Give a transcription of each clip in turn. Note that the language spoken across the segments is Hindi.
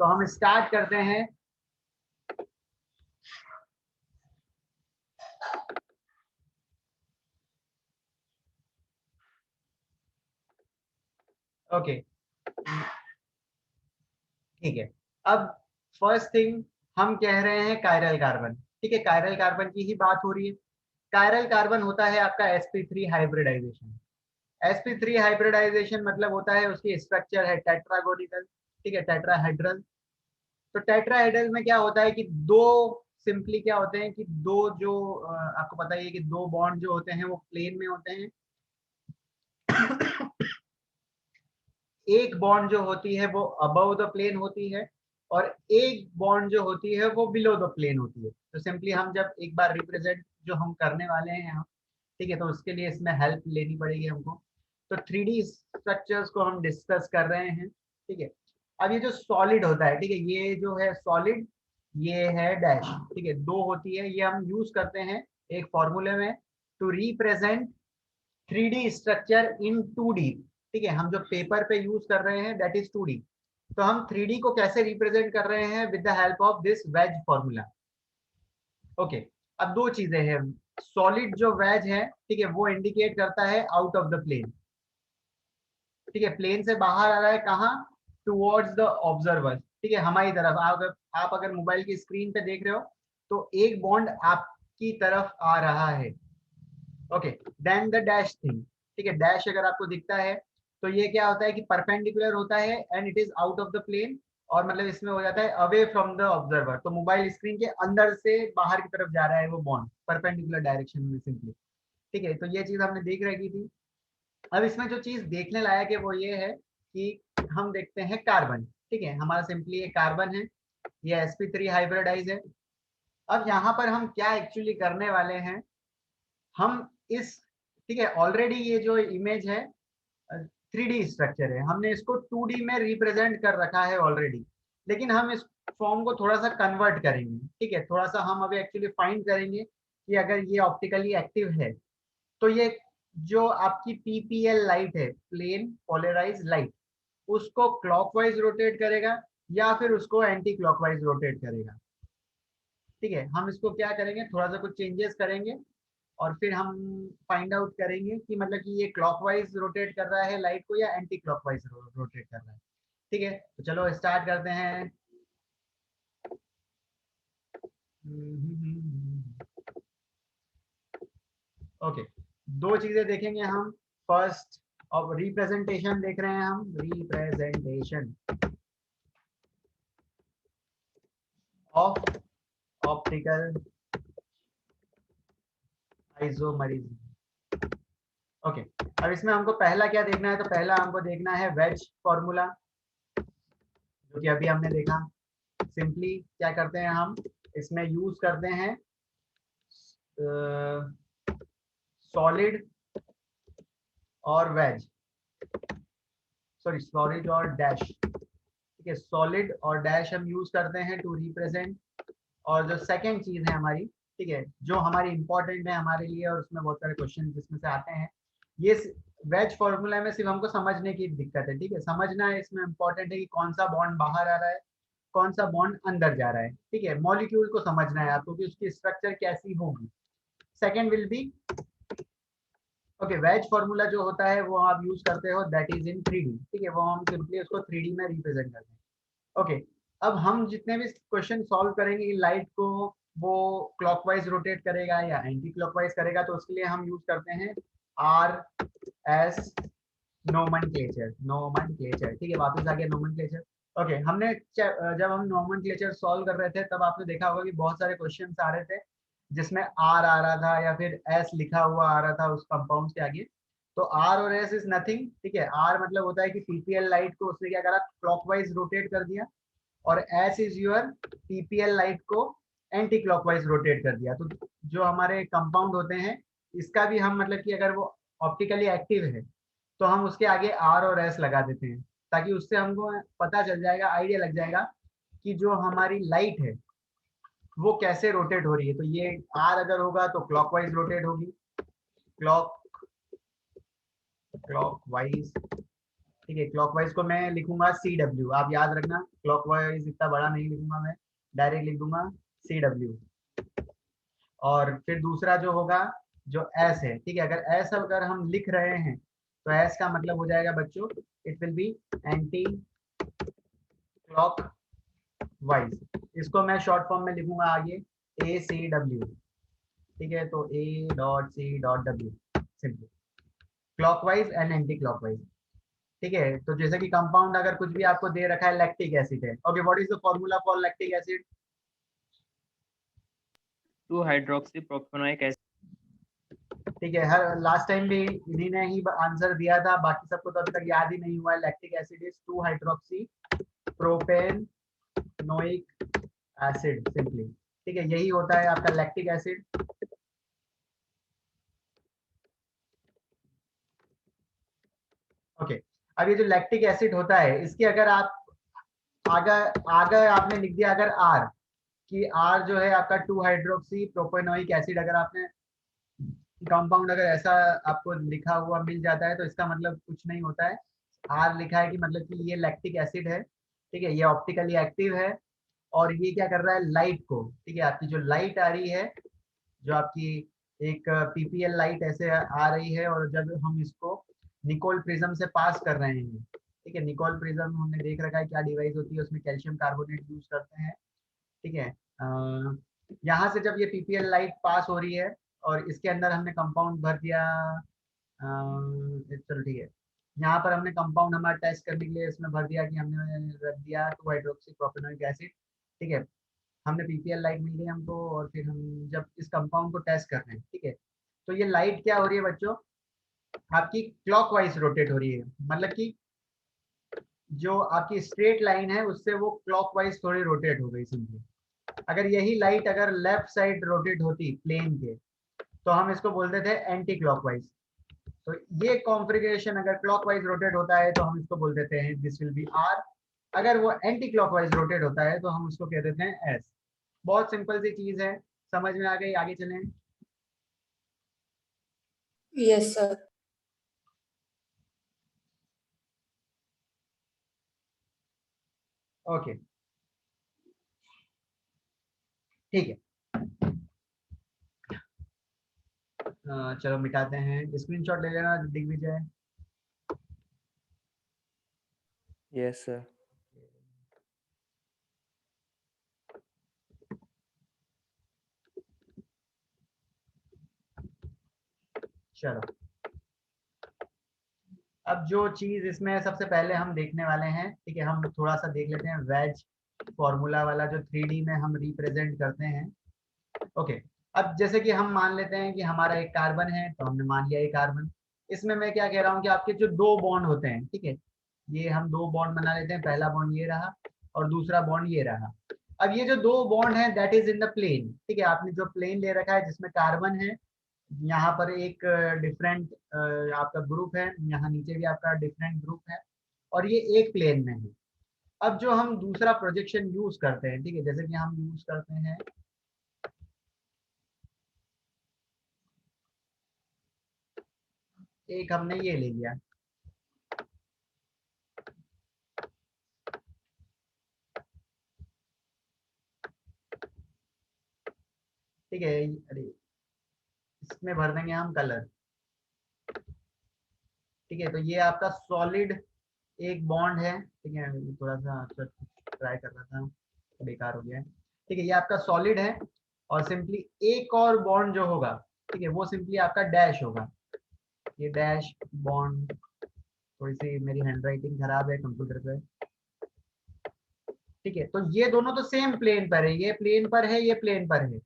तो हम स्टार्ट करते हैं। ओके ठीक है। अब फर्स्ट थिंग हम कह रहे हैं कायरल कार्बन। ठीक है, कायरल कार्बन की ही बात हो रही है। कायरल कार्बन होता है आपका sp3 हाइब्रिडाइजेशन। sp3 हाइब्रिडाइजेशन मतलब होता है उसकी स्ट्रक्चर है टेट्रागोनिकल। ठीक है, टेट्राहेड्रल। तो टेट्राहेड्रल में क्या होता है कि दो, सिंपली क्या होते हैं कि दो जो आपको पता ही है कि दो बॉन्ड जो होते हैं वो प्लेन में होते हैं। एक बॉन्ड जो होती है वो अबव द प्लेन होती है और एक बॉन्ड जो होती है वो बिलो द प्लेन होती है। तो सिंपली हम जब एक बार रिप्रेजेंट जो हम करने वाले हैं हम, ठीक है, तो उसके लिए इसमें हेल्प लेनी पड़ेगी हमको। तो 3D स्ट्रक्चर्स को हम डिस्कस कर रहे हैं। ठीक है, अब ये जो सॉलिड होता है, ठीक है, ये जो है सॉलिड, ये है डैश। ठीक है, दो होती है, ये हम यूज करते हैं एक फॉर्मूले में to represent 3D structure in 2D। ठीक है, हम जो पेपर पे यूज कर रहे हैं दैट इज 2D। तो हम 3D को कैसे रिप्रेजेंट कर रहे हैं with the help of this ways formula. Okay, अब दो चीजें हैं। सॉलिड जो वेज है, ठीक है, वो इंडिकेट करता है आउट ऑफ द प्लेन। ठीक है, प्लेन से बाहर आ रहा है कहाँ, टुवर्ड्स द ऑब्जर्वर। ठीक है, हमारी तरफ। आप अगर मोबाइल की स्क्रीन पे देख रहे हो तो एक बॉन्ड आपकी तरफ आ रहा है। Okay, then the dash thing. ठीक है, डैश अगर आपको दिखता है तो ये क्या होता है कि परपेंडिकुलर होता है and it is out of the plane, और मतलब इसमें हो जाता है अवे फ्रॉम द ऑब्जर्वर। तो मोबाइल स्क्रीन के अंदर से बाहर की तरफ जा रहा है वो बॉन्ड परपेंडिकुलर डायरेक्शन में सिंपली। ठीक है, तो ये चीज हमने देख रखी थी। अब इसमें जो चीज देखने लायक है वो ये है कि हम देखते हैं कार्बन। ठीक है, हमारा सिंपली ये कार्बन है, ये sp3 हाइब्रिडाइज है। अब यहाँ पर हम क्या एक्चुअली करने वाले हैं, हम इस, ठीक है, ऑलरेडी ये जो इमेज है 3D स्ट्रक्चर है, हमने इसको 2D में रिप्रेजेंट कर रखा है ऑलरेडी, लेकिन हम इस फॉर्म को थोड़ा सा कन्वर्ट करेंगे। ठीक है, थोड़ा सा हम अभी एक्चुअली फाइंड करेंगे कि अगर ये ऑप्टिकली एक्टिव है तो ये जो आपकी पीपीएल लाइट है, प्लेन पोलराइज लाइट, उसको क्लॉकवाइज रोटेट करेगा या फिर उसको एंटी क्लॉकवाइज रोटेट करेगा। ठीक है, हम इसको क्या करेंगे, थोड़ा सा कुछ चेंजेस करेंगे और फिर हम फाइंड आउट करेंगे कि मतलब कि ये क्लॉकवाइज रोटेट कर रहा है लाइट को या एंटी क्लॉकवाइज रोटेट कर रहा है। ठीक है, तो चलो स्टार्ट करते हैं। ओके, दो चीजें देखेंगे हम। फर्स्ट, अब रिप्रेजेंटेशन देख रहे हैं हम, representation of optical isomerism. Okay, अब इसमें हमको पहला क्या देखना है, तो पहला हमको देखना है वेज फॉर्मूला, जो कि अभी हमने देखा। सिंपली क्या करते हैं हम, इसमें यूज करते हैं सॉलिड और वेज, सॉरी सॉलिड और डैश। ठीक है, सॉलिड और डैश हम यूज करते हैं टू रिप्रेजेंट। और जो सेकंड चीज है हमारी, ठीक है, जो हमारी इंपॉर्टेंट है हमारे लिए और उसमें बहुत सारे क्वेश्चन जिसमें से आते हैं, ये वेज फॉर्मूला में सिर्फ हमको समझने की दिक्कत है। ठीक है, समझना है इसमें इंपॉर्टेंट है कि कौन सा बॉन्ड बाहर आ रहा है, कौन सा बॉन्ड अंदर जा रहा है। ठीक है, मॉलिक्यूल को समझना है आपको कि उसकी स्ट्रक्चर कैसी होगी। Second will be, okay, veg formula जो होता है वो आप यूज करते हो दैट इज इन 3D। ठीक है, वो हम सिंपली उसको 3D में रिप्रेजेंट करते हैं। ओके, अब हम जितने भी क्वेश्चन सॉल्व करेंगे कि लाइट को वो क्लॉकवाइज रोटेट करेगा या एंटी क्लॉकवाइज करेगा, तो उसके लिए हम यूज करते हैं RS नोमेनक्लेचर। नोमेनक्लेचर, ठीक है, वापस आ गया नोमेनक्लेचर। ओके, हमने जब हम नोमेनक्लेचर सॉल्व कर रहे थे तब आपने देखा होगा कि बहुत सारे क्वेश्चन आ रहे थे जिसमें आर आ रहा था या फिर एस लिखा हुआ आ रहा था उस कंपाउंड के आगे। तो आर और एस इज नथिंग। ठीक है, आर मतलब होता है कि पीपीएल लाइट को उसने क्या करा, क्लॉकवाइज रोटेट कर दिया, और S is your PPL light को एंटी क्लॉकवाइज रोटेट कर दिया। तो जो हमारे कंपाउंड होते हैं इसका भी हम मतलब कि अगर वो ऑप्टिकली एक्टिव है तो हम उसके आगे आर और एस लगा देते हैं, ताकि उससे हमको पता चल जाएगा, आइडिया लग जाएगा कि जो हमारी लाइट है वो कैसे रोटेट हो रही है। तो ये आर अगर होगा तो क्लॉकवाइज रोटेट होगी, क्लॉकवाइज ठीक है, क्लॉकवाइज को मैं लिखूंगा CW, आप याद रखना, क्लॉकवाइज इतना बड़ा नहीं लिखूंगा मैं, डायरेक्ट लिख दूंगा CW। और फिर दूसरा जो होगा जो एस है, ठीक है, अगर एस अगर हम लिख रहे हैं तो एस का मतलब हो जाएगा बच्चों, it will be anti clock wise. इसको मैं शॉर्ट फॉर्म में लिखूंगा आगे ACW। ठीक है, तो A.C.W simply, clockwise and anti clockwise. ठीक है, तो जैसे कि कंपाउंड अगर कुछ भी आपको दे रखा है, लैक्टिक एसिड है, okay, what is the formula for lactic acid? 2 hydroxy propanoic acid. ठीक है, हर लास्ट टाइम भी इन्हीं ने ही आंसर दिया था, बाकी सबको तो अभी तक याद ही नहीं हुआ है। Lactic acid is 2 hydroxy propanoic acid simply. ठीक है, यही होता है आपका लैक्टिक एसिड। ओके, अब ये जो लैक्टिक एसिड होता है, इसकी अगर आप आगे आगे आपने लिख दिया अगर आर, कि आर जो है आपका 2 हाइड्रोक्सी प्रोपेनोइक एसिड, अगर आपने कंपाउंड अगर ऐसा आपको लिखा हुआ मिल जाता है तो इसका मतलब कुछ नहीं होता है। आर लिखा है कि मतलब कि ये लैक्टिक एसिड है। ठीक है, ये ऑप्टिकली एक्टिव है और ये क्या कर रहा है, लाइट को, ठीक है, आपकी जो लाइट आ रही है, जो आपकी एक PPL लाइट ऐसे आ रही है, और जब हम इसको निकोल प्रिज्म से पास कर रहे हैं, ठीक है, निकोल प्रिज्म हमने देख रखा है क्या डिवाइस होती है, उसमें कैल्शियम कार्बोनेट यूज करते हैं। ठीक है, यहाँ से जब ये PPL लाइट पास हो रही है और इसके अंदर हमने कंपाउंड भर दिया, चलो ठीक है, यहाँ पर हमने कंपाउंड हमारा टेस्ट करने के लिए इसमें भर दिया कि हमने रख दिया 2 हाइड्रोक्सी प्रोपेनोइक एसिड। ठीक है, हमने PPL लाइट मिल गई हमको, और फिर हम जब इस कंपाउंड को टेस्ट कर रहे हैं, ठीक है, तो ये लाइट क्या हो रही है बच्चों, आपकी क्लॉकवाइज रोटेट हो रही है, मतलब कि जो आपकी स्ट्रेट लाइन है उससे वो क्लॉकवाइज थोड़ी रोटेट हो गई सिंपली। अगर यही लाइट अगर लेफ्ट साइड रोटेट होती प्लेन के, तो हम इसको बोलते थे एंटी क्लॉकवाइज। तो ये कॉन्फ़िगरेशन अगर क्लॉकवाइज रोटेट होता है तो हम इसको बोल देते हैं दिस विल बी आर, अगर वो एंटी क्लॉकवाइज रोटेट होता है तो हम उसको कह देते हैं एस। बहुत सिंपल सी चीज है, समझ में आ गई, आगे चलें। Yes sir. ओके, ठीक है, चलो मिटाते हैं, स्क्रीनशॉट ले लेना दिग्विजय। Yes sir. चलो, अब जो चीज इसमें सबसे पहले हम देखने वाले हैं, ठीक है, हम थोड़ा सा देख लेते हैं वेज फॉर्मूला वाला जो 3D में हम रिप्रेजेंट करते हैं। ओके, अब जैसे कि हम मान लेते हैं कि हमारा एक कार्बन है, तो हमने मान लिया एक कार्बन। इसमें मैं क्या कह रहा हूँ कि आपके जो 2 बॉन्ड होते हैं, ठीक है, ये हम 2 बॉन्ड बना लेते हैं, पहला बॉन्ड ये रहा और दूसरा बॉन्ड ये रहा। अब ये जो 2 बॉन्ड है that is in the plane. ठीक है, आपने जो प्लेन ले रखा है जिसमें कार्बन है, यहाँ पर एक डिफरेंट आपका ग्रुप है, यहाँ नीचे भी आपका डिफरेंट ग्रुप है, और ये एक प्लेन में है। अब जो हम दूसरा प्रोजेक्शन यूज करते हैं, ठीक है, जैसे कि हम यूज करते हैं, एक हमने ये ले लिया, ठीक है, अरे इसमें भर देंगे हम कलर। ठीक है, तो ये आपका सॉलिड एक बॉन्ड है। ठीक है, थोड़ा सा ट्राई कर रहा था, बेकार हो गया है। ठीक है, ये आपका सॉलिड है, और सिंपली एक और बॉन्ड जो होगा, ठीक है, वो सिंपली आपका डैश होगा, ये डैश बॉन्ड। थोड़ी सी मेरी हैंडराइटिंग खराब है कंप्यूटर पे। ठीक है, तो ये दोनों तो सेम प्लेन पर है, ये प्लेन पर है, ये प्लेन पर है,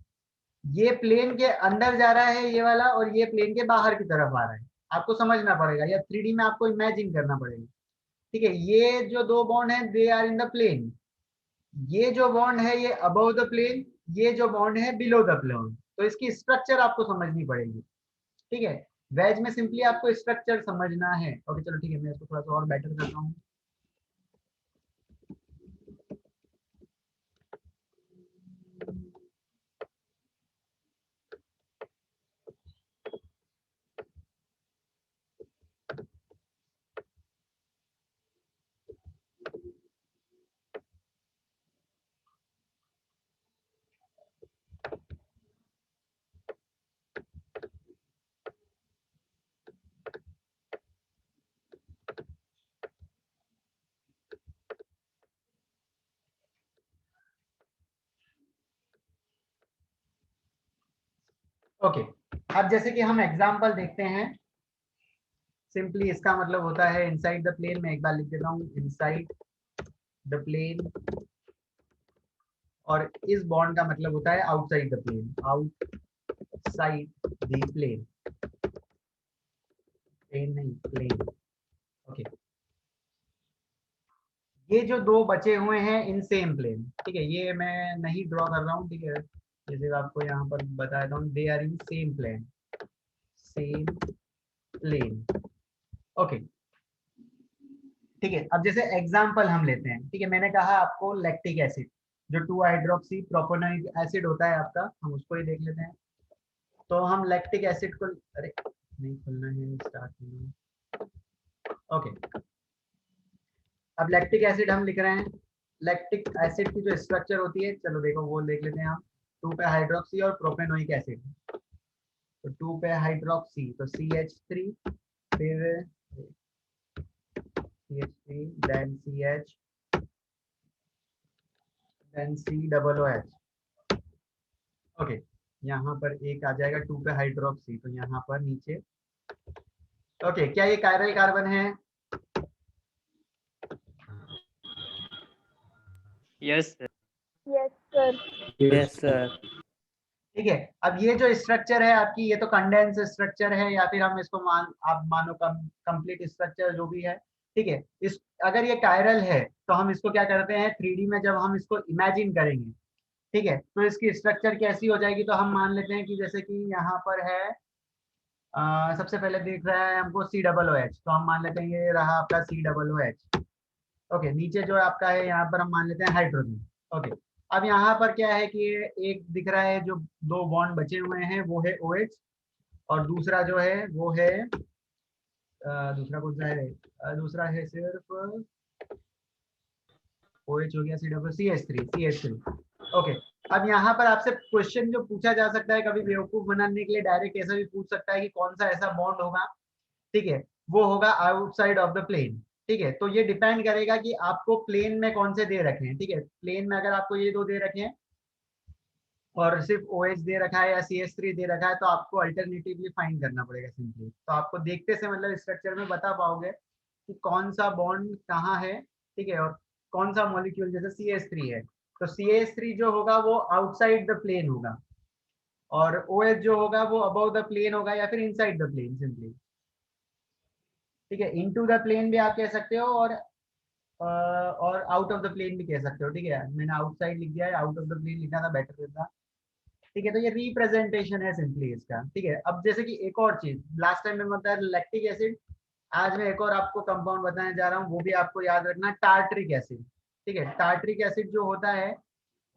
ये प्लेन के अंदर जा रहा है ये वाला, और ये प्लेन के बाहर की तरफ आ रहा है। आपको समझना पड़ेगा, या 3D में आपको इमेजिन करना पड़ेगा। ठीक है, ये जो 2 बॉन्ड है they are in the plane, ये जो बॉन्ड है ये अबव द प्लेन, ये जो बॉन्ड है बिलो द प्लेन। तो इसकी स्ट्रक्चर आपको समझनी पड़ेगी। ठीक है, वेज में सिंपली आपको स्ट्रक्चर समझना है। ओके, चलो ठीक है, मैं इसको थोड़ा सा और बेटर करता हूँ। ओके, अब जैसे कि हम एग्जांपल देखते हैं, सिंपली इसका मतलब होता है इनसाइड द प्लेन। मैं एक बार लिख देता हूँ, इनसाइड द प्लेन, और इस बॉन्ड का मतलब होता है outside the plane, outside the plane, plane नहीं प्लेन। ओके, ये जो दो बचे हुए हैं इन सेम प्लेन, ठीक है, ये मैं नहीं ड्रॉ कर रहा हूँ, ठीक है, जैसे आपको यहाँ पर बता देता हूँ, they are in same plane, same plane. Okay, ठीक है, अब जैसे एग्जांपल हम लेते हैं, ठीक है, मैंने कहा आपको लैक्टिक एसिड, जो 2 हाइड्रोक्सी प्रोपोनिक एसिड होता है आपका, हम उसको ही देख लेते हैं। तो हम लैक्टिक एसिड को, अरे नहीं खुलना है, स्टार्ट करना है। ओके, अब लैक्टिक एसिड हम लिख रहे हैं। लैक्टिक एसिड की जो स्ट्रक्चर होती है, चलो देखो वो देख लेते हैं हम। 2 पे हाइड्रोक्सी और प्रोपेनोइक एसिड, तो 2 पे हाइड्रोक्सी तो CH3, फिर CH3, then CH, then COOH। Okay, यहाँ पर एक आ जाएगा 2 पे हाइड्रोक्सी, तो यहाँ पर नीचे। ओके, क्या ये कायरल कार्बन है? Yes sir. Yes sir. Yes sir. ठीक है, अब ये जो स्ट्रक्चर है आपकी, ये तो कंडेंस स्ट्रक्चर है, या फिर हम इसको आप मानो कंप्लीट स्ट्रक्चर जो भी है, ठीक है। इस अगर ये कायरल है तो हम इसको क्या करते हैं, 3D में जब हम इसको इमेजिन करेंगे, ठीक है, तो इसकी स्ट्रक्चर कैसी हो जाएगी, तो हम मान लेते हैं कि जैसे कि यहाँ पर है, सबसे पहले दिख रहा है हमको COOH, तो हम मान लेते हैं ये रहा आपका COOH। ओके, नीचे जो आपका है यहाँ पर हम मान लेते हैं हाइड्रोजन। ओके, अब यहाँ पर क्या है कि ये एक दिख रहा है, जो 2 बॉन्ड बचे हुए हैं वो है OH, और दूसरा जो है वो है दूसरा कौन सा है, दूसरा है सिर्फ OH हो गया, CH3। ओके, अब यहाँ पर आपसे क्वेश्चन जो पूछा जा सकता है, कभी बेवकूफ बनाने के लिए डायरेक्ट ऐसा भी पूछ सकता है कि कौन सा ऐसा बॉन्ड होगा, ठीक है, वो होगा आउटसाइड ऑफ द प्लेन। ठीक है, तो ये डिपेंड करेगा कि आपको प्लेन में कौन से दे रखे हैं। ठीक है, प्लेन में अगर आपको ये 2 दे रखे हैं और सिर्फ OH दे रखा है या CH3 दे रखा है, तो आपको अल्टरनेटिवली फाइंड करना पड़ेगा सिंपली। तो आपको देखते से मतलब स्ट्रक्चर में बता पाओगे कि कौन सा बॉन्ड कहाँ है, ठीक है, और कौन सा मॉलिक्यूल, जैसे CH3 है तो CH3 जो होगा वो आउटसाइड द प्लेन होगा, और OH जो होगा वो अबव द प्लेन होगा या फिर इनसाइड द प्लेन सिंपली। ठीक है, इनटू द प्लेन भी आप कह सकते हो, और आउट ऑफ द प्लेन भी कह सकते हो। ठीक है, मैंने आउटसाइड लिख दिया है, आउट ऑफ द प्लेन लिखना था बेटर रहता। ठीक है, तो ये रिप्रेजेंटेशन है सिंपली इसका। ठीक है, अब जैसे कि एक और चीज, लास्ट टाइम मैंने बताया लैक्टिक एसिड, आज मैं एक और आपको कंपाउंड बताने जा रहा हूँ, वो भी आपको याद रखना, टार्ट्रिक एसिड। ठीक है, टार्ट्रिक एसिड जो होता है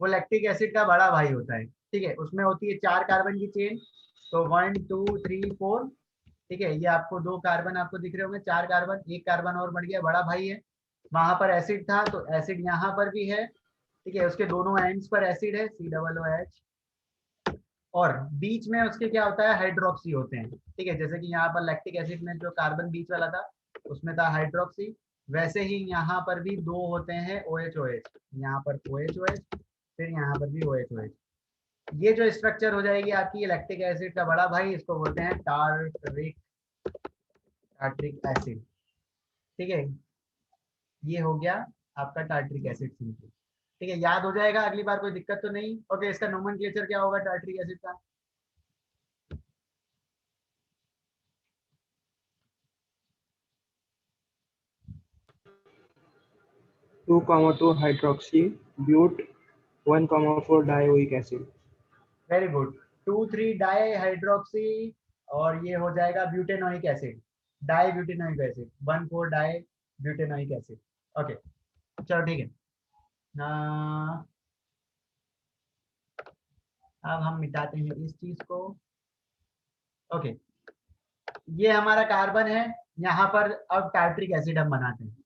वो लैक्टिक एसिड का बड़ा भाई होता है। ठीक है, उसमें होती है 4 कार्बन की चेन, तो 1 2 3 4। ठीक है, ये आपको 2 कार्बन आपको दिख रहे होंगे, 4 कार्बन, एक कार्बन और बढ़ गया, बड़ा भाई है। वहां पर एसिड था तो एसिड यहाँ पर भी है। ठीक है, उसके दोनों एंड्स पर एसिड है, COOH, और बीच में उसके क्या होता है, हाइड्रोक्सी होते हैं। ठीक है, जैसे कि यहाँ पर लैक्टिक एसिड में जो कार्बन बीच वाला था उसमें था हाइड्रोक्सी, वैसे ही यहाँ पर भी 2 होते हैं OH, यहाँ पर OH, फिर यहाँ पर भी OH। ये जो स्ट्रक्चर हो जाएगी आपकी लैक्टिक एसिड का बड़ा भाई, इसको बोलते हैं टार्ट्रिक एसिड। ठीक है, ये हो गया आपका टार्ट्रिक एसिड सिंपल। ठीक है, याद हो जाएगा, अगली बार कोई दिक्कत तो नहीं। ओके, इसका नोमेनक्लेचर क्या होगा टार्ट्रिक एसिड का? 2,2 hydroxy bute 1,4 dioic acid। Very good, 2,3 di hydroxy, और ये हो जाएगा butanoic acid, di butanoic acid, 1,4 di butanoic acid. Okay, चलो ठीक है। अब हम मिटाते हैं इस चीज को। ओके, ये हमारा कार्बन है, यहाँ पर अब टार्ट्रिक एसिड हम बनाते हैं।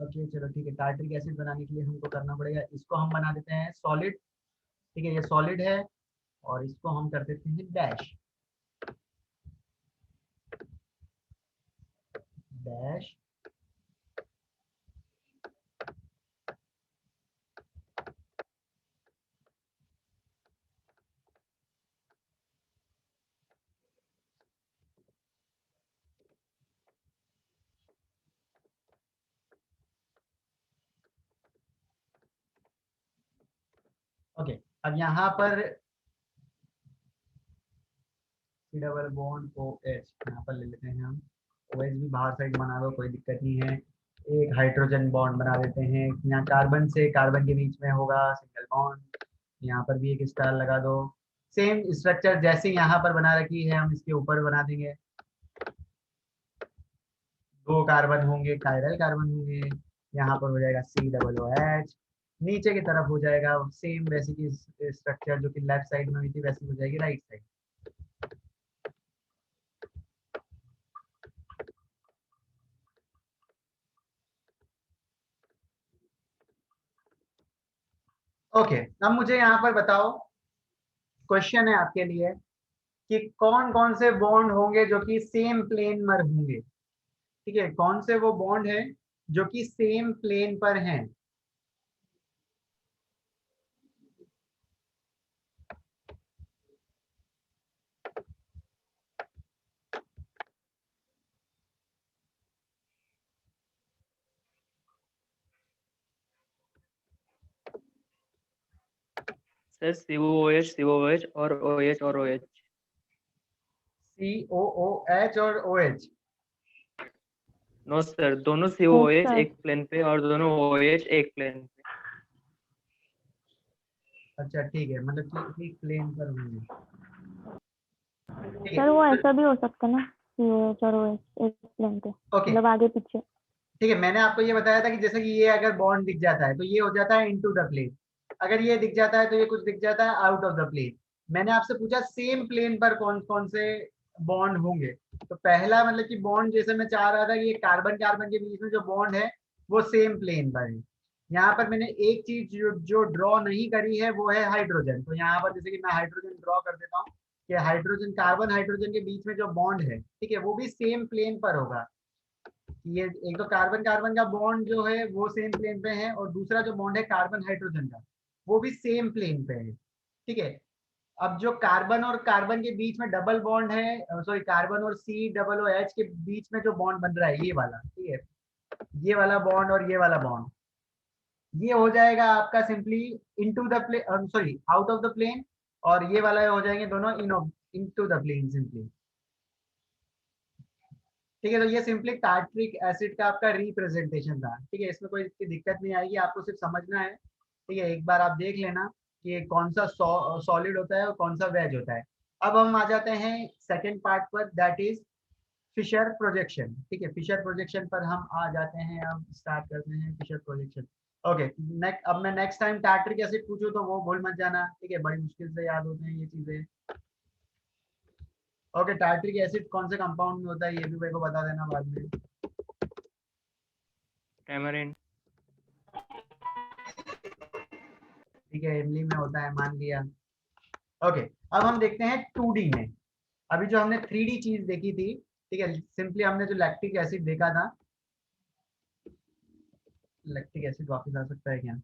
ओके चलो ठीक है, टार्ट्रिक एसिड बनाने के लिए हमको करना पड़ेगा, इसको हम बना देते हैं सॉलिड। ठीक है, ये सॉलिड है, और इसको हम कर देते हैं डैश, डैश। ओके, अब यहाँ पर C double bond O H यहाँ पर ले लेते हैं हम। ओ एच भी बाहर साइड बना दो, कोई दिक्कत नहीं है। एक हाइड्रोजन बॉन्ड बना देते हैं, यहाँ कार्बन से कार्बन के बीच में होगा सिंगल बॉन्ड, यहाँ पर भी एक स्टार लगा दो। सेम स्ट्रक्चर जैसे यहाँ पर बना रखी है हम इसके ऊपर बना देंगे। 2 कार्बन होंगे, कायरल कार्बन होंगे, यहाँ पर हो जाएगा सी डबल ओ एच। नीचे की तरफ हो जाएगा सेम वैसी की स्ट्रक्चर जो कि लेफ्ट साइड में हुई थी वैसी हो जाएगी राइट साइड। ओके, अब मुझे यहाँ पर बताओ, क्वेश्चन है आपके लिए कि कौन कौन से बॉन्ड होंगे जो कि सेम प्लेन पर होंगे। ठीक है, कौन से वो बॉन्ड है जो कि सेम प्लेन पर हैं। सर COOH COOH और OH और OH। COOH और OH। नो सर, दोनों COOH सर। एक प्लेन पे और दोनों OH एक प्लेन पे। अच्छा ठीक है, मतलब कि एक प्लेन पर होंगे। ठीक सर है, वो ऐसा भी हो सकता है ना, COH और OH एक प्लेन पे, ओके मतलब आगे पीछे। ठीक है, मैंने आपको ये बताया था कि जैसे कि ये अगर बॉन्ड दिख जाता है तो ये हो जाता है इनटू द प्लेन, अगर ये दिख जाता है तो ये कुछ दिख जाता है आउट ऑफ द प्लेन। मैंने आपसे पूछा सेम प्लेन पर कौन कौन से बॉन्ड होंगे। तो पहला मतलब कि बॉन्ड जैसे मैं चाह रहा था कि ये कार्बन कार्बन के बीच में जो बॉन्ड है वो सेम प्लेन पर है। यहाँ पर मैंने एक चीज जो ड्रॉ नहीं करी है वो है हाइड्रोजन। तो यहाँ पर जैसे कि मैं हाइड्रोजन ड्रॉ कर देता हूँ कि हाइड्रोजन कार्बन हाइड्रोजन के बीच में जो बॉन्ड है, ठीक है, वो भी सेम प्लेन पर होगा। ये एक तो कार्बन कार्बन का बॉन्ड जो है वो सेम प्लेन पे है, और दूसरा जो बॉन्ड है कार्बन हाइड्रोजन का वो भी सेम प्लेन पे है। ठीक है, अब जो कार्बन और कार्बन के बीच में डबल बॉन्ड है, सॉरी कार्बन और सी डबल ओ एच के बीच में जो बॉन्ड बन रहा है ये वाला, ठीक है, ये वाला बॉन्ड और ये वाला बॉन्ड, ये हो जाएगा आपका simply into the plane, sorry out of the plane, और ये वाला हो जाएंगे दोनों इनटू द प्लेन सिंपली। ठीक है, तो ये सिंपली टार्ट्रिक एसिड का आपका रिप्रेजेंटेशन था। ठीक है, इसमें कोई दिक्कत नहीं आएगी, आपको सिर्फ समझना है। ठीक है, एक बार आप देख लेना कि कौन सा सॉलिड होता है और कौन सा वेज होता है। अब हम आ जाते हैं सेकेंड पार्ट पर, दैट इज फिशर प्रोजेक्शन। ठीक है, फिशर प्रोजेक्शन पर हम आ जाते हैं, अब स्टार्ट करते हैं फिशर प्रोजेक्शन। ओके, अब मैं नेक्स्ट टाइम टार्ट्रिक एसिड पूछूं तो वो भूल मत जाना। ठीक है, बड़ी मुश्किल से याद होते हैं ये चीजें। ओके, टार्ट्रिक एसिड कौन से कंपाउंड में होता है ये भी मेरे को बता देना बाद में। टैमरिन। ठीक है, इमली में होता है, मान लिया। ओके, अब हम देखते हैं 2D में। अभी जो हमने 3D चीज देखी थी, ठीक है, सिंपली हमने जो लैक्टिक एसिड देखा था, लैक्टिक एसिड वापस आ सकता है क्या?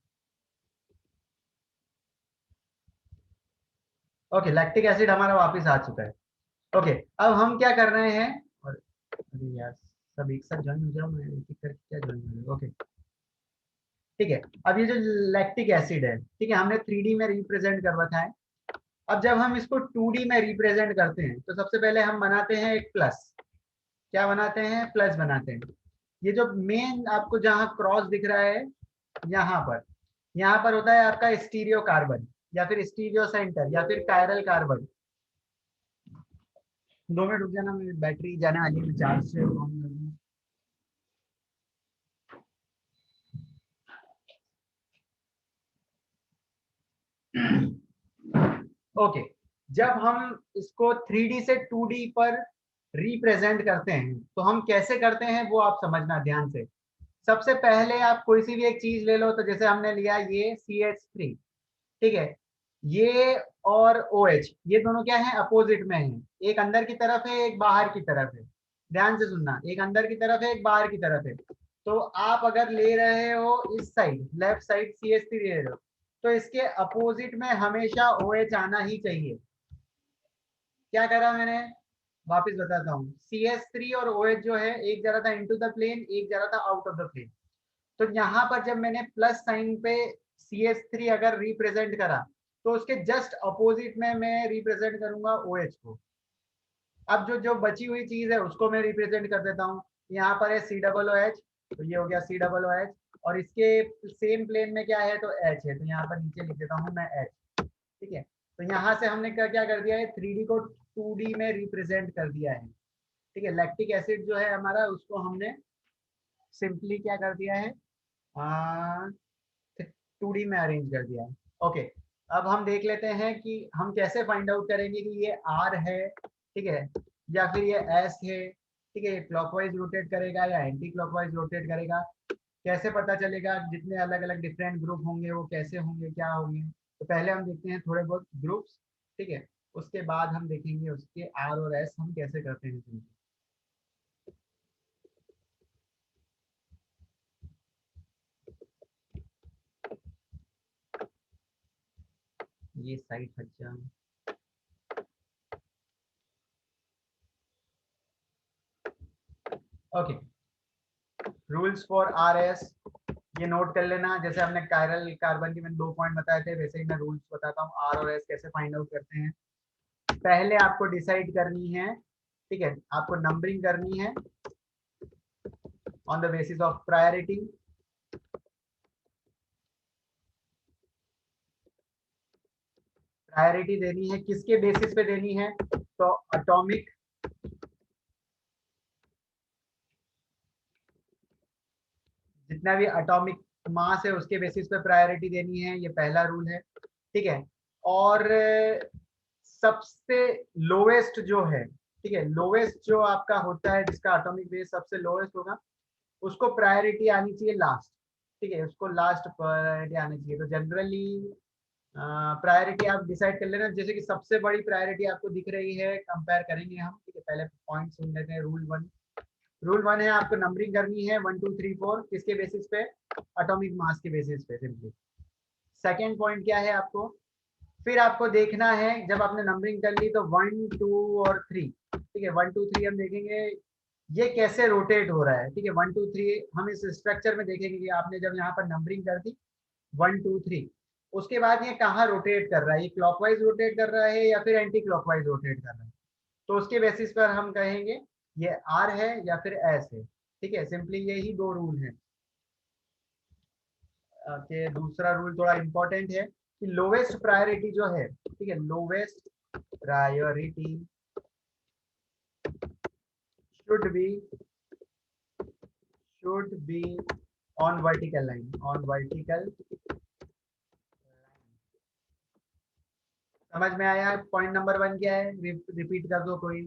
ओके, लैक्टिक एसिड हमारा वापस आ चुका है। ओके, अब हम क्या कर रहे हैं, और अरे यार सब एक साथ ज्वाइन हो जाओ, मैं एक एक करके क्या ज्वाइन हो जाऊँ। ओके ठीक है, अब ये जो लैक्टिक एसिड है, ठीक है, हमने 3D में रिप्रेजेंट कर रखा है। अब जब हम इसको 2D में रिप्रेजेंट करते हैं तो सबसे पहले हम बनाते हैं एक प्लस। क्या बनाते हैं? प्लस बनाते हैं। ये जो मेन आपको जहां क्रॉस दिख रहा है यहाँ पर होता है आपका स्टीरियो कार्बन, या फिर स्टीरियो सेंटर, या फिर कायरल कार्बन। 2 मिनट रुक जाना, मेरी बैटरी जाने वाली है, चार्ज से ऑन कर दूं। ओके, जब हम इसको 3D से 2D पर रिप्रेजेंट करते हैं तो हम कैसे करते हैं वो आप समझना ध्यान से। सबसे पहले आप कोई सी भी एक चीज ले लो, तो जैसे हमने लिया ये CH3, ठीक है, ये और OH ये दोनों क्या है? अपोजिट में है, एक अंदर की तरफ है एक बाहर की तरफ है। ध्यान से सुनना, एक अंदर की तरफ है एक बाहर की तरफ है। तो आप अगर ले रहे हो इस साइड, लेफ्ट साइड CH3 ले रहे हो, तो इसके अपोजिट में हमेशा OH आना ही चाहिए। क्या करा मैंने? वापस बताता हूँ, CH3 और OH जो है एक जा रहा था इनटू द प्लेन, एक जा रहा था आउट ऑफ द प्लेन। तो यहाँ पर जब मैंने प्लस साइन पे CH3 अगर रिप्रेजेंट करा तो उसके जस्ट अपोजिट में मैं रिप्रेजेंट करूंगा OH को। अब जो बची हुई चीज है उसको मैं रिप्रेजेंट कर देता हूँ। यहाँ पर है COOH, तो ये हो गया COOH, और इसके सेम प्लेन में क्या है तो H है, तो यहाँ पर नीचे लिख देता हूँ मैं H। ठीक है, तो यहाँ से हमने क्या कर दिया है, 3D को 2D में रिप्रेजेंट कर दिया है। ठीक है, लैक्टिक एसिड जो है हमारा उसको हमने सिंपली क्या कर दिया है, 2D में अरेंज कर दिया है। ओके, अब हम देख लेते हैं कि हम कैसे फाइंड आउट करेंगे कि ये R है, ठीक है, या फिर ये S है। ठीक है, क्लॉकवाइज रोटेट करेगा या एंटी क्लॉकवाइज रोटेट करेगा, कैसे पता चलेगा, जितने अलग अलग डिफरेंट ग्रुप होंगे वो कैसे होंगे, क्या होंगे। तो पहले हम देखते हैं थोड़े बहुत ग्रुप्स, ठीक है, उसके बाद हम देखेंगे उसके R और S हम कैसे करते हैं। ये साइड हट जा। ओके, रूल्स फॉर RS ये नोट कर लेना। जैसे हमने कायरल कार्बन के मैंने 2 पॉइंट बताए थे, वैसे ही मैं रूल्स बताता हूँ R और S कैसे फाइंड आउट करते हैं। पहले आपको डिसाइड करनी है, ठीक है, आपको नंबरिंग करनी है on the basis of priority. Priority देनी है किसके बेसिस पे देनी है, तो एटॉमिक, जितना भी एटॉमिक मास है उसके बेसिस पे प्रायोरिटी देनी है, ये पहला रूल है। ठीक है, और सबसे लोवेस्ट जो है, ठीक है, लोवेस्ट जो आपका होता है जिसका एटॉमिक बेस सबसे लोवेस्ट होगा उसको प्रायोरिटी आनी चाहिए लास्ट। ठीक है, उसको लास्ट प्रायोरिटी आनी चाहिए। तो जनरली प्रायोरिटी आप डिसाइड कर लेना। जैसे कि सबसे बड़ी प्रायोरिटी आपको दिख रही है, कंपेयर करेंगे हम। ठीक है, पहले पॉइंट सुन लेते हैं। रूल 1 है, आपको नंबरिंग करनी है 1 2 3 4 किसके बेसिस पे, एटॉमिक मास के बेसिस पे सिंपली। सेकेंड पॉइंट क्या है, आपको फिर आपको देखना है जब आपने नंबरिंग कर ली तो 1 2 और 3, ठीक है, 1 2 3 हम देखेंगे ये कैसे रोटेट हो रहा है। ठीक है, 1 2 3 हम इस स्ट्रक्चर में देखेंगे कि आपने जब यहाँ पर नंबरिंग कर दी 1 2 3, उसके बाद ये कहाँ रोटेट कर रहा है, ये क्लॉकवाइज रोटेट कर रहा है या फिर एंटी क्लॉकवाइज रोटेट कर रहा है। तो उसके बेसिस पर हम कहेंगे ये R है या फिर S है। ठीक है, सिंपली यही 2 रूल हैं। कि दूसरा रूल थोड़ा इंपॉर्टेंट है कि लोवेस्ट प्रायोरिटी जो है, ठीक है, lowest priority should be on vertical line, on vertical line। समझ में आया? पॉइंट नंबर 1 क्या है, रिपीट कर दो कोई।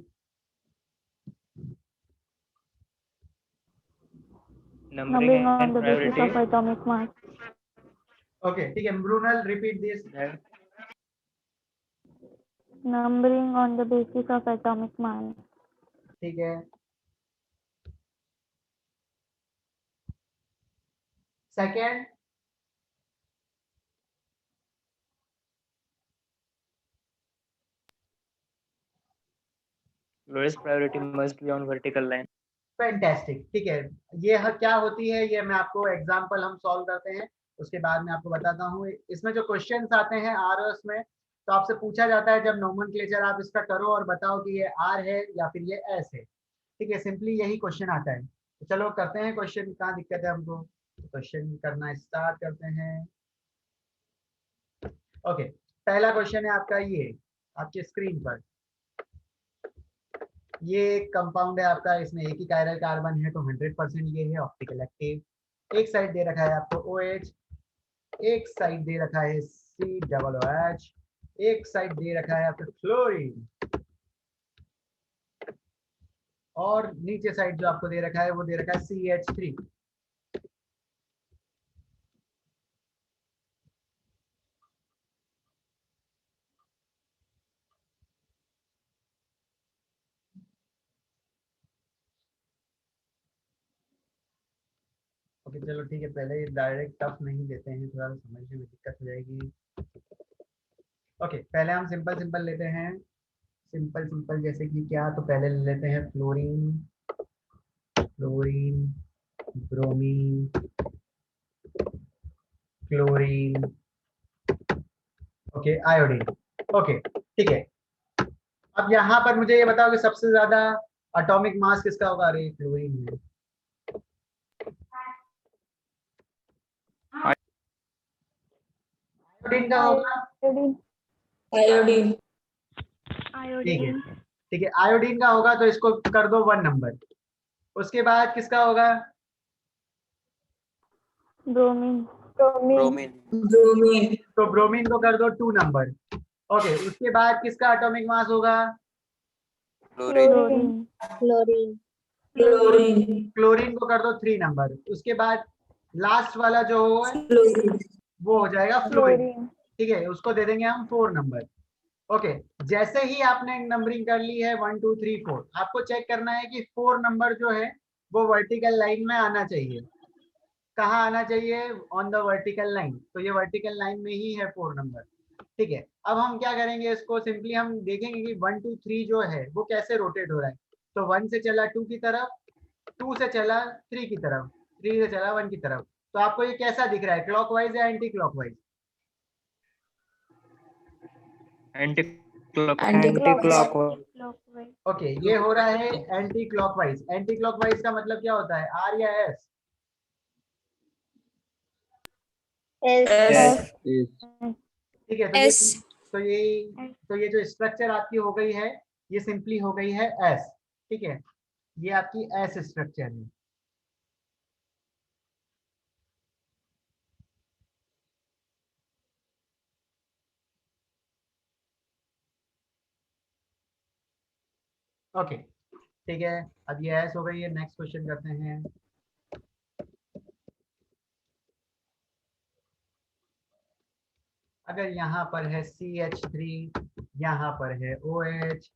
numbering Numbering on and the basis priority of atomic mass. Okay, ठीक है, Brunel repeat this. Numbering on the basis of atomic mass. ठीक है, second lowest priority must be on vertical line। Fantastic. ठीक है, ये क्या होती है ये मैं आपको एग्जांपल हम सॉल्व करते हैं, उसके बाद मैं आपको बताता हूँ। इसमें जो क्वेश्चंस आते हैं RS में, तो आपसे पूछा जाता है जब नोमेनक्लेचर आप इसका करो और बताओ कि ये R है या फिर ये S है। ठीक है, सिंपली यही क्वेश्चन आता है। तो चलो करते हैं क्वेश्चन, कहाँ दिक्कत है हमको, क्वेश्चन करना स्टार्ट करते हैं। ओके, पहला क्वेश्चन है आपका ये आपके स्क्रीन पर। ये एक कंपाउंड है आपका, इसमें एक ही कायरल कार्बन है, तो 100% ये है ऑप्टिकल एक्टिव। एक साइड दे रखा है आपको OH, एक साइड दे रखा है COOH, एक साइड दे रखा है आपका क्लोरीन, और नीचे साइड जो आपको दे रखा है वो दे रखा है CH3। ओके चलो ठीक है, पहले डायरेक्ट टफ नहीं लेते हैं, थोड़ा समझने में दिक्कत हो जाएगी। ओके, पहले हम सिंपल सिंपल लेते हैं। सिंपल सिंपल जैसे कि क्या, तो पहले ले लेते हैं fluorine, fluorine, bromine, chlorine, okay iodine. Okay ठीक है, अब यहाँ पर मुझे ये बताओ कि सबसे ज्यादा एटॉमिक मास किसका होगा? अरे क्लोरीन है। आयोडीन का होगा। आयोडीन। आयोडीन। ठीक है आयोडीन। ठीक है, आयोडीन का होगा तो इसको कर दो 1 नंबर। उसके बाद किसका होगा? ब्रोमीन। ब्रोमीन। ब्रोमीन। तो ब्रोमीन को कर दो 2 नंबर। ओके, उसके बाद किसका एटॉमिक मास होगा? Chlorine. Chlorine. Chlorine. Chlorine. Chlorine को कर दो 3 नंबर। उसके बाद लास्ट वाला जो होगा क्लोरीन। वो हो जाएगा फ्लोरीन। क्लोरीन। ठीक है, उसको दे देंगे हम 4 नंबर। ओके, जैसे ही आपने नंबरिंग कर ली है 1 2 3 4, आपको चेक करना है कि 4 नंबर जो है वो वर्टिकल लाइन में आना चाहिए। कहाँ आना चाहिए? On the vertical line. तो ये वर्टिकल लाइन में ही है 4 नंबर। ठीक है, अब हम क्या करेंगे, इसको सिंपली हम देखेंगे कि 1 2 3 जो है वो कैसे रोटेट हो रहा है। तो 1 से चला 2 की तरफ, 2 से चला 3 की तरफ, 3 से चला 1 की तरफ। तो आपको ये कैसा दिख रहा है, क्लॉकवाइज या anti clockwise? Anti clock. Clockwise. Okay, ये हो रहा है एंटी क्लॉकवाइज। एंटी क्लॉकवाइज का मतलब क्या होता है, आर या एस? एस। ठीक है, एस। तो ये जो स्ट्रक्चर आपकी हो गई है ये सिंपली हो गई है एस। ठीक है, ये आपकी एस स्ट्रक्चर है। ओके ठीक है, अब ये एस हो गई है। नेक्स्ट क्वेश्चन करते हैं। अगर यहाँ पर है CH3, यहाँ पर है OH,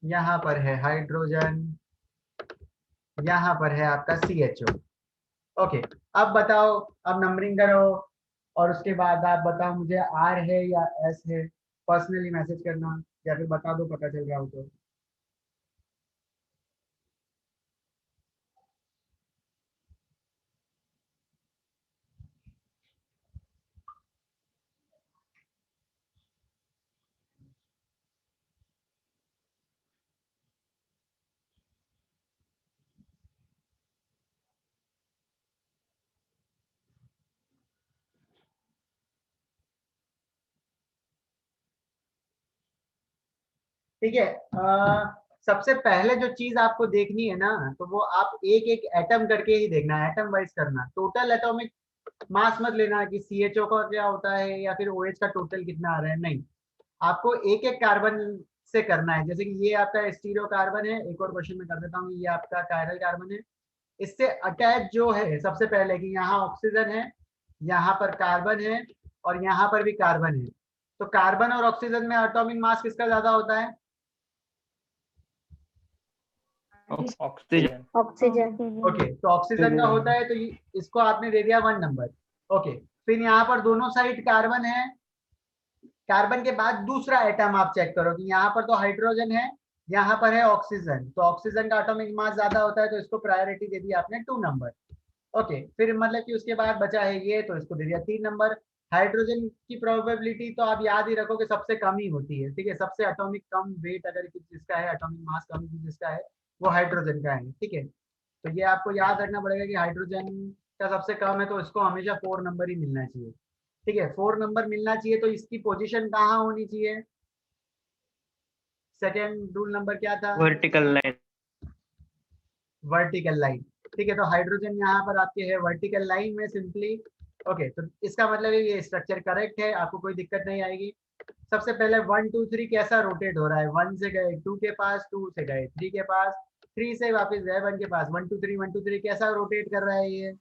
यहाँ पर है हाइड्रोजन, यहाँ पर है आपका CHO। ओके, अब बताओ, अब नंबरिंग करो और उसके बाद आप बताओ मुझे आर है या एस है। पर्सनली मैसेज करना या फिर बता दो पता चल रहा हो तो। ठीक है, सबसे पहले जो चीज आपको देखनी है ना, तो वो आप एक एक एटम करके ही देखना है, एटम वाइज करना। टोटल एटॉमिक मास मत लेना कि CHO का क्या होता है या फिर OH का टोटल कितना आ रहा है, नहीं। आपको एक एक कार्बन से करना है। जैसे कि ये आपका स्टीरियो कार्बन है, एक और क्वेश्चन में कर देता हूँ, ये आपका कायरल कार्बन है। इससे अटैच जो है सबसे पहले कि यहाँ ऑक्सीजन है, यहाँ पर कार्बन है और यहाँ पर भी कार्बन है। तो कार्बन और ऑक्सीजन में एटॉमिक मास किसका ज्यादा होता है? ऑक्सीजन। ऑक्सीजन। ओके, तो ऑक्सीजन का होता है, तो इसको आपने दे दिया 1 नंबर। ओके, फिर यहाँ पर दोनों साइड कार्बन है। कार्बन के बाद दूसरा एटम आप चेक करो कि यहाँ पर तो हाइड्रोजन है, यहाँ पर है ऑक्सीजन। तो ऑक्सीजन का एटॉमिक मास ज्यादा होता है, तो इसको प्रायोरिटी दे दी आपने 2 नंबर। ओके, फिर मतलब कि उसके बाद बचा है ये, तो इसको दे दिया 3 नंबर। हाइड्रोजन की प्रोबेबिलिटी तो आप याद ही रखो कि सबसे कम ही होती है। ठीक है, सबसे एटॉमिक कम वेट अगर जिसका है, एटॉमिक मास कम जिसका है, वो हाइड्रोजन का है। ठीक है, तो ये आपको याद रखना पड़ेगा कि हाइड्रोजन का सबसे कम है, तो इसको हमेशा 4 नंबर ही मिलना चाहिए। ठीक है, 4 नंबर मिलना चाहिए। तो इसकी पोजीशन कहाँ होनी चाहिए? सेकेंड रूल नंबर क्या था? Vertical line. Vertical line. ठीक है, तो हाइड्रोजन यहाँ पर आपके है वर्टिकल लाइन में सिंपली। ओके, तो इसका मतलब है ये स्ट्रक्चर करेक्ट है, आपको कोई दिक्कत नहीं आएगी। सबसे पहले 1 2 3 कैसा रोटेट हो रहा है? 1 से गए 2 के पास, 2 से गए 3 के पास, 3 से वापस गए 1 के पास। 1 2 3 1 2 3 कैसा रोटेट कर रहा है ये?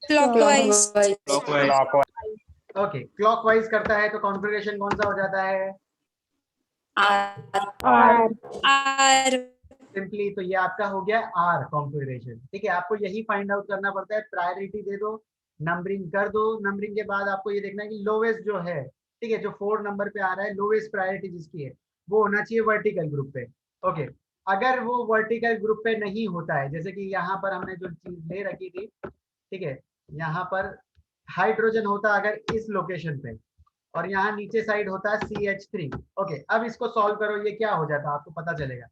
क्लॉकवाइज। क्लॉकवाइज। ओके, क्लॉकवाइज करता है, तो कॉन्फ़िगरेशन कौन सा हो जाता है? आर। आर। सिंपली तो ये आपका हो गया आर कॉन्फ़िगरेशन। ठीक है, आपको यही फाइंड आउट करना पड़ता है। प्रायोरिटी दे दो, नंबरिंग कर दो। नंबरिंग के बाद आपको ये देखना है कि लोवेस्ट जो है, ठीक है, जो 4 नंबर पे आ रहा है, लोवेस्ट प्रायोरिटी जिसकी है वो होना चाहिए वर्टिकल ग्रुप पे। ओके, अगर वो वर्टिकल ग्रुप पे नहीं होता है, जैसे कि यहाँ पर हमने जो चीज ले रखी थी, ठीक है, यहाँ पर हाइड्रोजन होता अगर इस लोकेशन पे, और यहाँ नीचे साइड होता है CH3। ओके, अब इसको सॉल्व करो, ये क्या हो जाता है आपको पता चलेगा।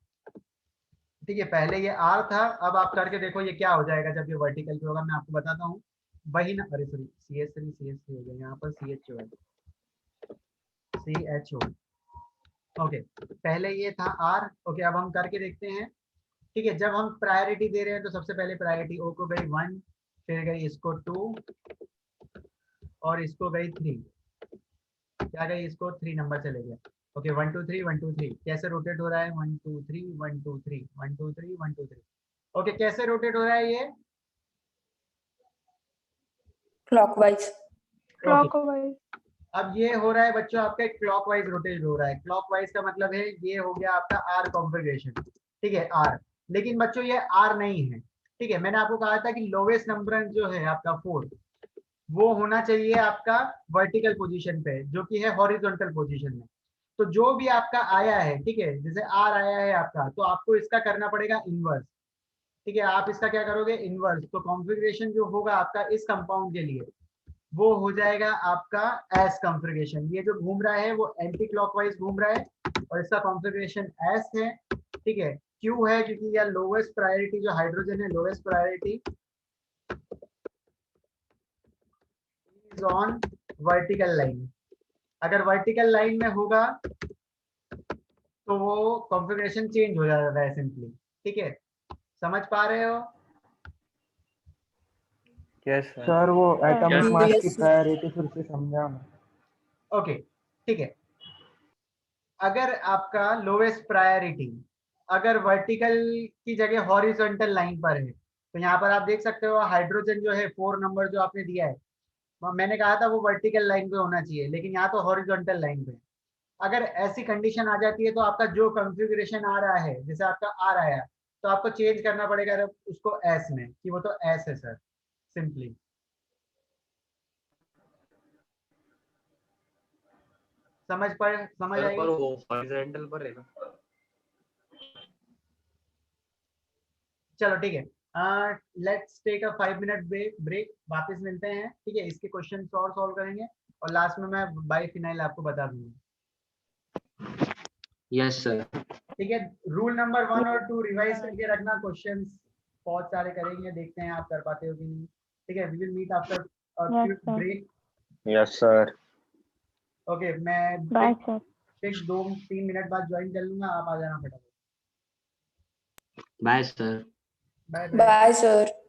ठीक है, पहले ये R था, अब आप करके देखो ये क्या हो जाएगा जब ये वर्टिकल पे होगा, मैं आपको बताता हूँ। वही ना, अरे सॉरी, CH3 हो गया, यहाँ पर CHO है, CHO। ओके, पहले ये था R। ओके, अब हम करके देखते हैं। ठीक है, जब हम प्रायोरिटी दे रहे हैं तो सबसे पहले प्रायोरिटी O को गई 1, फिर गई इसको 2, और इसको गई 3। क्या गई, इसको 3 नंबर चले गया। ओके, 1 2 3 1 2 3 कैसे रोटेट हो रहा है, 1 2 3 1 2 3 1 2 3 1 2 3। ओके, कैसे रोटेट हो रहा है ये, Clockwise. Clockwise. अब ये हो रहा है बच्चों आपका क्लॉकवाइज रोटेट हो रहा है। क्लॉकवाइज का मतलब है ये हो गया आपका R कॉन्फ़िगरेशन। ठीक है, R, लेकिन बच्चों ये R नहीं है। ठीक है, मैंने आपको कहा था कि लोवेस्ट नंबर जो है आपका 4, वो होना चाहिए आपका वर्टिकल पोजीशन पे, जो कि है हॉरिजॉन्टल पोजीशन में। तो जो भी आपका आया है, ठीक है, जैसे R आया है आपका, तो आपको इसका करना पड़ेगा इनवर्स। ठीक है, आप इसका क्या करोगे, इनवर्स। तो कॉन्फ़िगरेशन जो होगा आपका इस कंपाउंड के लिए, वो हो जाएगा आपका एस कॉन्फ़िगरेशन। ये जो घूम रहा है वो एंटी क्लॉकवाइज घूम रहा है, और इसका कॉन्फ़िगरेशन एस है। ठीक है, क्यू है क्योंकि यह लोवेस्ट प्रायोरिटी जो हाइड्रोजन है, lowest priority is on vertical line. अगर वर्टिकल लाइन में होगा तो वो कॉन्फ़िगरेशन चेंज हो जाता है सिंपली। ठीक है, समझ पा रहे हो? Yes sir. सर वो एटॉमिक मास की Yes. प्रायोरिटी फिर से समझा मैं। ओके, ठीक है, अगर आपका लोवेस्ट प्रायोरिटी अगर वर्टिकल की जगह हॉरिजॉन्टल लाइन पर है, तो यहाँ पर आप देख सकते हो हाइड्रोजन जो है 4 नंबर जो आपने दिया है, मैंने कहा था वो वर्टिकल लाइन पे होना चाहिए, लेकिन यहाँ तो हॉरिजॉन्टल लाइन पे। अगर ऐसी कंडीशन आ जाती है तो आपका जो कॉन्फ़िगरेशन आ रहा है, जैसे आपका आ रहा है, तो आपको चेंज करना पड़ेगा उसको एस में, कि वो तो एस है सर, सिंपली। समझ आई? पर वो हॉरिजॉन्टल पर है ना। चलो ठीक है, let's take a 5 minute break, वापस मिलते हैं। ठीक है, इसके क्वेश्चन और सॉल्व करेंगे, और लास्ट में मैं बाय फिनाइल आपको बता दूंगा। Yes sir. ठीक है, रूल नंबर 1 और 2 रिवाइज करके रखना, क्वेश्चंस बहुत सारे करेंगे, देखते हैं आप कर पाते हो कि नहीं। ठीक है, we will meet after Yes, sir. Break. Yes sir. Okay, मैं Bye, sir. ठीक 2-3 मिनट बाद ज्वाइन कर लूंगा, आप आ जाना फटाफट। Bye sir. Bye bye. Bye, sir.